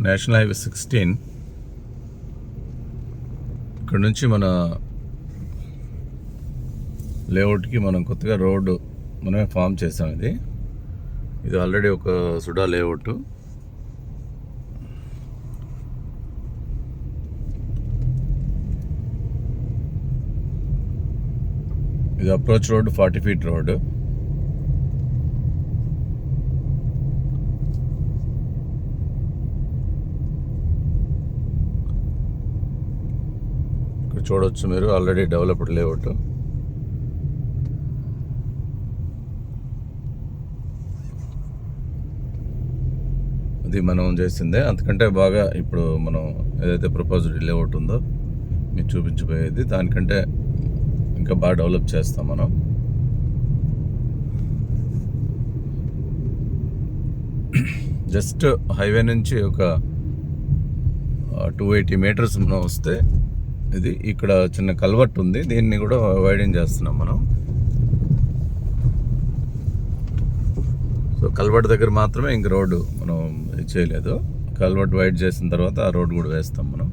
National highway 16 ఇక్కడ నుంచి మన లేఅవుట్కి మనం కొత్తగా రోడ్డు మనమే ఫామ్ చేసాం. ఇది ఆల్రెడీ ఒక సుడా లేఅవుట్. ఇది అప్రోచ్ రోడ్, 40 feet రోడ్. ఇక్కడ చూడవచ్చు మీరు, ఆల్రెడీ డెవలప్డ్ లేఅవుట్. అది మనం చేసిందే, అంతకంటే బాగా ఇప్పుడు మనం ఏదైతే ప్రపోజ్డ్ లేఅవుట్ ఉందో మీకు చూపించబోయేది, దానికంటే ఇంకా బాగా డెవలప్ చేస్తాం మనం. జస్ట్ హైవే నుంచి ఒక 280 meters మనం వస్తే ఇది ఇక్కడ చిన్న కల్వర్ట్ ఉంది, దీన్ని కూడా వైడెన్ చేస్తున్నాం మనం. సో కల్వర్ట్ దగ్గర మాత్రమే ఇంక రోడ్డు మనం చేయలేదు. కల్వర్ట్ వైడ్ చేసిన తర్వాత ఆ రోడ్ కూడా వేస్తాం మనం.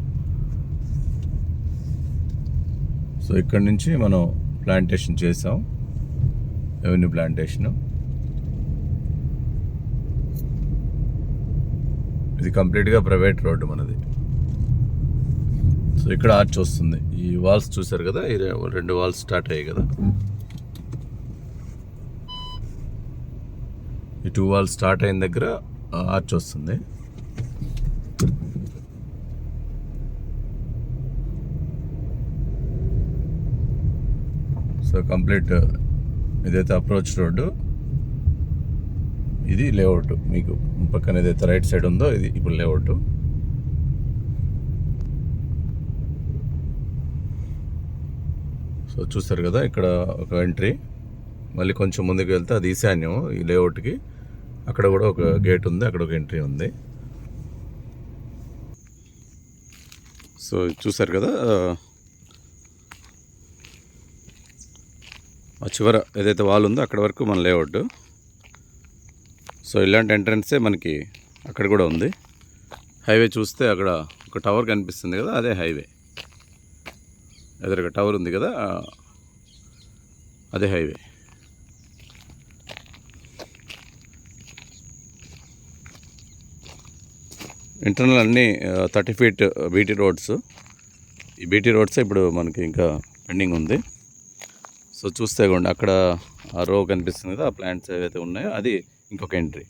సో ఇక్కడ నుంచి మనం ప్లాంటేషన్ చేసాం, రెవెన్యూ ప్లాంటేషను. ఇది కంప్లీట్గా ప్రైవేట్ రోడ్డు మనది. సో ఇక్కడ ఆర్చ్ వస్తుంది. ఈ వాల్స్ చూసారు కదా, ఈ 2 వాల్స్ స్టార్ట్ అయ్యాయి కదా, ఈ 2 వాల్స్ స్టార్ట్ అయిన దగ్గర ఆర్చ్ వస్తుంది. సో కంప్లీట్ ఇదైతే అప్రోచ్ రోడ్డు, ఇది లేఅవుట్. మీకు పక్కన ఏదైతే రైట్ సైడ్ ఉందో ఇది ఇప్పుడు లేఅవుట్. సో చూస్తారు కదా, ఇక్కడ ఒక ఎంట్రీ. మళ్ళీ కొంచెం ముందుకు వెళ్తే అది ఈశాన్యం ఈ లేఅవుట్కి. అక్కడ కూడా ఒక గేట్ ఉంది, అక్కడ ఒక ఎంట్రీ ఉంది. సో చూసారు కదా, ఆ చివర ఏదైతే వాల్ ఉందో అక్కడ వరకు మన లేఅవుట్. సో ఇలాంటి ఎంట్రన్సే మనకి అక్కడ కూడా ఉంది. హైవే చూస్తే అక్కడ ఒక టవర్ కనిపిస్తుంది కదా, అదే హైవే. ఎదురుగా టవర్ ఉంది కదా, అదే హైవే. ఇంటర్నల్ అన్నీ 30 feet బీటీ రోడ్స్. ఈ బీటీ రోడ్సే ఇప్పుడు మనకి ఇంకా పెండింగ్ ఉంది. సో చూస్తే కూడా అక్కడ ఆ రో కనిపిస్తుంది కదా, ఆ ప్లాంట్స్ ఏవైతే ఉన్నాయో అది ఇంకొక ఎంట్రీ.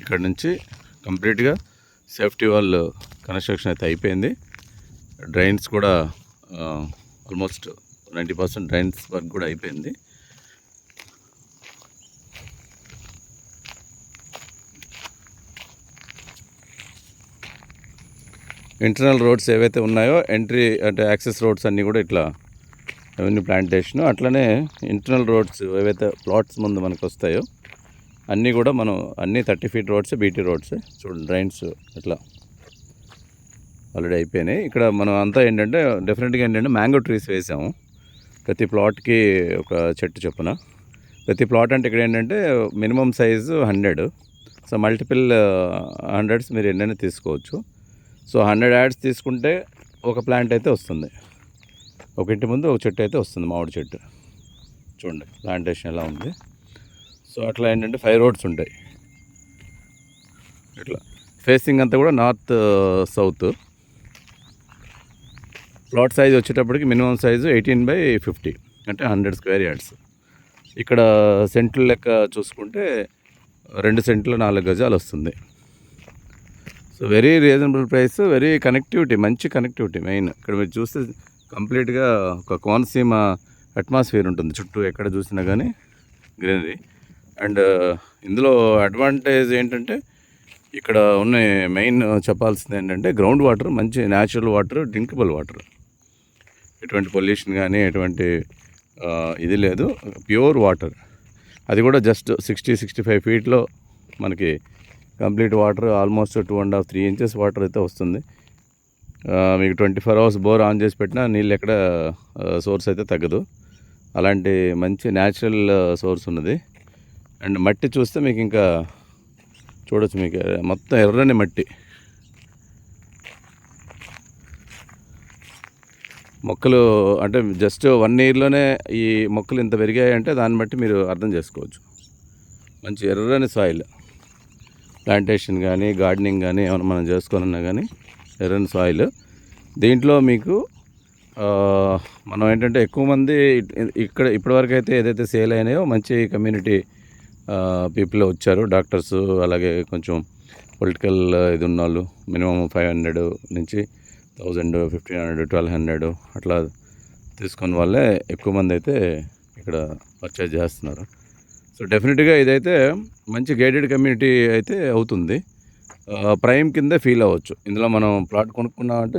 ఇక్కడ నుంచి కంప్లీట్గా సేఫ్టీ వాల్ కన్స్ట్రక్షన్ అయితే అయిపోయింది. డ్రైన్స్ కూడా ఆల్మోస్ట్ 90% డ్రైన్స్ వర్క్ కూడా అయిపోయింది. ఇంటర్నల్ రోడ్స్ ఏవైతే ఉన్నాయో, ఎంట్రీ అంటే యాక్సెస్ రోడ్స్ అన్నీ కూడా ఇట్లా రెవెన్యూ ప్లాంటేషను. అట్లనే ఇంటర్నల్ రోడ్స్ ఏవైతే ప్లాట్స్ ముందు మనకు వస్తాయో అన్నీ కూడా మనం అన్నీ 30 feet రోడ్సే, బీటీ రోడ్సే. చూడండి డ్రైన్స్ ఇట్లా ఆల్రెడీ అయిపోయినాయి. ఇక్కడ మనం అంతా ఏంటంటే డెఫినెట్గా ఏంటంటే మ్యాంగో ట్రీస్ వేసాము. ప్రతి ప్లాట్కి ఒక చెట్టు చొప్పున. ప్రతి ప్లాట్ అంటే ఇక్కడ ఏంటంటే minimum size 100. So multiple 100s మీరు ఎన్నైనా తీసుకోవచ్చు. సో 100 యాడ్స్ తీసుకుంటే ఒక ప్లాంట్ అయితే వస్తుంది. ఒక ఇంటి ముందు ఒక చెట్టు అయితే వస్తుంది, మామిడి చెట్టు. చూడండి ప్లాంటేషన్ ఎలా ఉంది. సో అట్లా ఏంటంటే 5 roads ఉంటాయి. ఇట్లా ఫేసింగ్ అంతా కూడా నార్త్ సౌత్. ప్లాట్ సైజ్ వచ్చేటప్పటికి మినిమం సైజు 18/50, అంటే 100 square yards. ఇక్కడ సెంట్లు లెక్క చూసుకుంటే 2 సెంట్లు 4 గజాలు వస్తుంది. So very reasonable price, very connectivity, మంచి కనెక్టివిటీ. మెయిన్ ఇక్కడ మీరు చూస్తే కంప్లీట్గా ఒక కోనసీమ అట్మాస్ఫియర్ ఉంటుంది చుట్టూ, ఎక్కడ చూసినా కానీ గ్రీనరీ. అండ్ ఇందులో అడ్వాంటేజ్ ఏంటంటే ఇక్కడ ఉన్న మెయిన్ చెప్పాల్సింది ఏంటంటే గ్రౌండ్ వాటర్, మంచి న్యాచురల్ వాటర్, డ్రింకబుల్ వాటర్. ఎటువంటి పొల్యూషన్ కానీ ఎటువంటి ఇది లేదు, ప్యూర్ వాటర్. అది కూడా జస్ట్ 60-65 feetలో మనకి complete water, almost 2.5-3 inches water అయితే వస్తుంది. మీకు 24 hours బోర్ ఆన్ చేసి పెట్టినా నీళ్ళు ఎక్కడ సోర్స్ అయితే తగ్గదు. అలాంటి మంచి న్యాచురల్ సోర్స్ ఉన్నది. అండ్ మట్టి చూస్తే మీకు ఇంకా చూడొచ్చు, మీకు మొత్తం ఎర్రని మట్టి. మొక్కలు అంటే జస్ట్ 1 ఇయర్లోనే ఈ మొక్కలు ఇంత పెరిగాయంటే దాన్ని బట్టి మీరు అర్థం చేసుకోవచ్చు. మంచి ఎర్రని సాయిల్, ప్లాంటేషన్ కానీ గార్డెనింగ్ కానీ ఏమైనా మనం చేసుకోవాలన్నా కానీ ఎర్రని సాయిల్. దీంట్లో మీకు మనం ఏంటంటే ఎక్కువ మంది ఇక్కడ ఇప్పటివరకు అయితే ఏదైతే సేల్ అయినాయో మంచి కమ్యూనిటీ పీపుల్ వచ్చారు, డాక్టర్స్, అలాగే కొంచెం పొలిటికల్ ఇది ఉన్నవాళ్ళు. మినిమం 500 నుంచి 1000, 1500, 1200 అట్లా తీసుకున్న వాళ్ళే ఎక్కువ మంది అయితే ఇక్కడ పర్చేజ్ చేస్తున్నారు. సో డెఫినెట్గా ఇదైతే మంచి గైడెడ్ కమ్యూనిటీ అయితే అవుతుంది. ప్రైమ్ కింద ఫీల్ అవ్వచ్చు. ఇందులో మనం ప్లాట్ కొనుక్కున్నామంటే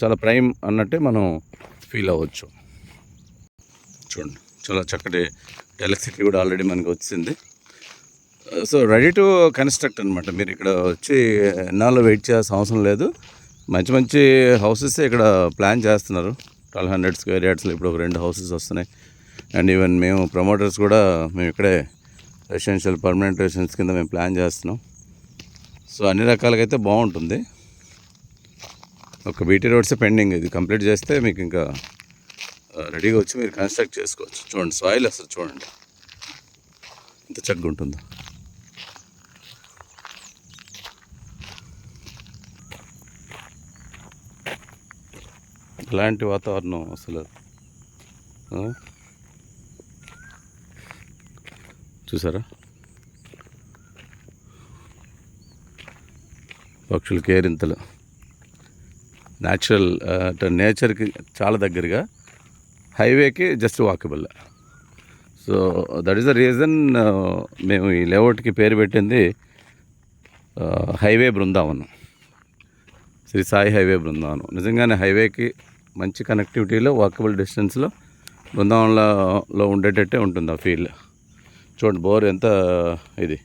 చాలా ప్రైమ్ అన్నట్టే మనం ఫీల్ అవ్వచ్చు. చూడండి, చాలా చక్కటి ఎలక్ట్రిసిటీ కూడా ఆల్రెడీ మనకి వచ్చింది. సో రెడీ టు కన్స్ట్రక్ట్ అనమాట. మీరు ఇక్కడ వచ్చి ఎన్నాళ్ళు వెయిట్ చేయాల్సిన అవసరం లేదు. మంచి మంచి హౌసెస్ ఇక్కడ ప్లాన్ చేస్తున్నారు. 1200 స్క్వేర్ యార్డ్స్లో ఇప్పుడు ఒక 2 హౌసెస్ వస్తున్నాయి. అండ్ ఈవెన్ మేము ప్రమోటర్స్ కూడా మేము ఇక్కడే రెసిడెన్షియల్ పర్మనెంట్ రెసిడెన్స్ కింద మేము ప్లాన్ చేస్తున్నాం. సో అన్ని రకాలుగా అయితే బాగుంటుంది. ఒక బీటీ రోడ్సే పెండింగ్. ఇది కంప్లీట్ చేస్తే మీకు ఇంకా రెడీగా వచ్చి మీరు కన్స్ట్రక్ట్ చేసుకోవచ్చు. చూడండి సాయిల్ అసలు చూడండి ఎంత చక్కగా ఉంటుందో. ఇలాంటి వాతావరణం అసలు చూసారా, పక్షుల కేరింతలు, న్యాచురల్ నేచర్కి చాలా దగ్గరగా, హైవేకి just walkable. So that is the reason మేము ఈ లేఅవుట్కి పేరు పెట్టింది హైవే బృందావనం, శ్రీ సాయి హైవే బృందావనం. నిజంగానే హైవేకి మంచి కనెక్టివిటీలో వాకబుల్ డిస్టెన్స్లో బృందావనంలో ఉండేటట్టే ఉంటుంది ఆ ఫీల్. చూడండి బోర్ ఎంత ఇది,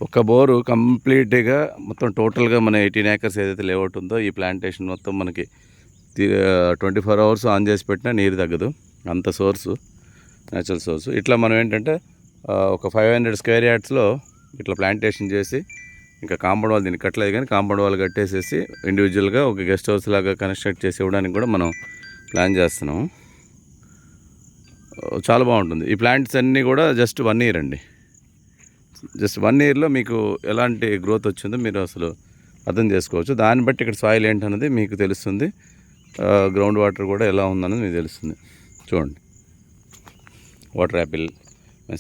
ఒక్క బోరు కంప్లీట్గా మొత్తం టోటల్గా మన 18 acres ఏదైతే లేఅవుట్ ఉందో ఈ ప్లాంటేషన్ మొత్తం మనకి 24 hours ఆన్ చేసి పెట్టినా నీరు తగ్గదు, అంత సోర్సు, న్యాచురల్ సోర్సు. ఇట్లా మనం ఏంటంటే ఒక 500 స్క్వేర్ యార్డ్స్లో ఇట్లా ప్లాంటేషన్ చేసి ఇంకా కాంపౌండ్ వాల్ దీన్ని కట్టలేదు కానీ కాంపౌండ్ వాల్ కట్టేసేసి ఇండివిజువల్గా ఒక గెస్ట్ హౌస్ లాగా కన్స్ట్రక్ట్ చేసి ఇవ్వడానికి కూడా మనం ప్లాన్ చేస్తున్నాము. చాలా బాగుంటుంది. ఈ ప్లాంట్స్ అన్నీ కూడా జస్ట్ 1 year అండి. జస్ట్ 1 yearలో మీకు ఎలాంటి గ్రోత్ వచ్చిందో మీరు అసలు అర్థం చేసుకోవచ్చు. దాన్ని బట్టి ఇక్కడ సాయిల్ ఏంటన్నది మీకు తెలుస్తుంది, గ్రౌండ్ వాటర్ కూడా ఎలా ఉందన్నది మీకు తెలుస్తుంది. చూడండి వాటర్ యాపిల్.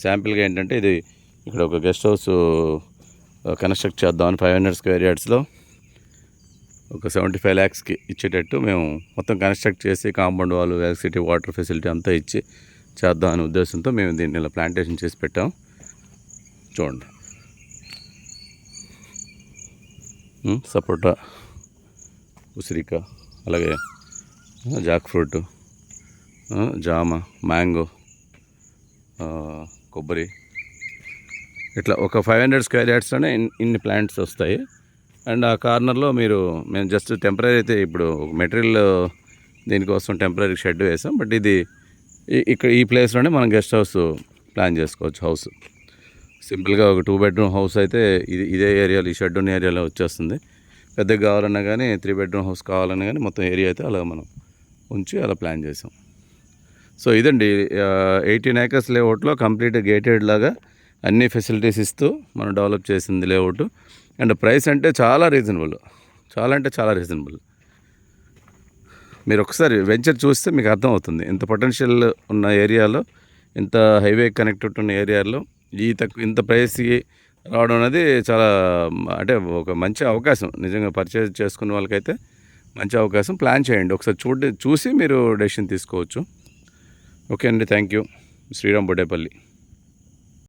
శాంపిల్గా ఏంటంటే ఇది ఇక్కడ ఒక గెస్ట్ హౌస్ కన్స్ట్రక్ట్ చేద్దామని 500 స్క్వేర్ యార్డ్స్లో ఒక 75 lakhsకి ఇచ్చేటట్టు మేము మొత్తం కన్స్ట్రక్ట్ చేసి compound wall, electricity, water facility అంతా ఇచ్చి చేద్దాం అనే ఉద్దేశంతో మేము దీన్ని ఇలా ప్లాంటేషన్ చేసి పెట్టాం. చూడండి సపోటా, ఉసిరిక, అలాగే జాక్ ఫ్రూట్, జామ, మ్యాంగో, కొబ్బరి, ఇట్లా ఒక 500 స్క్వేర్ యార్డ్స్లోనే ఇన్ని ప్లాంట్స్ వస్తాయి. అండ్ ఆ కార్నర్లో మేము జస్ట్ టెంపరీ అయితే ఇప్పుడు మెటీరియల్ దీనికోసం టెంపరీ షెడ్ వేసాం. బట్ ఇది ఇక్కడ ఈ ప్లేస్లోనే మనం గెస్ట్ హౌస్ ప్లాన్ చేసుకోవచ్చు. హౌస్ సింపుల్గా ఒక 2 bedroom హౌస్ అయితే ఇదే ఏరియాలో, ఈ షెడ్ ఉన్న ఏరియాలో వచ్చేస్తుంది. పెద్దగా కావాలన్నా కానీ 3 bedroom హౌస్ కావాలన్నా కానీ మొత్తం ఏరియా అయితే అలా మనం ఉంచి అలా ప్లాన్ చేసాం. సో ఇదండి 18 acres లేఅవుట్లో కంప్లీట్ గేటెడ్ లాగా అన్ని ఫెసిలిటీస్ ఇస్తూ మనం డెవలప్ చేసింది లేఅవుట్. అండ్ ప్రైస్ అంటే చాలా రీజనబుల్, చాలా అంటే చాలా రీజనబుల్. మీరు ఒకసారి వెంచర్ చూస్తే మీకు అర్థమవుతుంది. ఇంత పొటెన్షియల్ ఉన్న ఏరియాలో, ఇంత హైవే కనెక్టివిటీ ఉన్న ఏరియాలో ఇంత ప్రైస్కి రావడం అనేది చాలా అంటే ఒక మంచి అవకాశం. నిజంగా పర్చేజ్ చేసుకున్న వాళ్ళకైతే మంచి అవకాశం. ప్లాన్ చేయండి, ఒకసారి చూసి మీరు డెసిషన్ తీసుకోవచ్చు. ఓకే అండి, థ్యాంక్ యూ. శ్రీరామ్ బొడేపల్లి.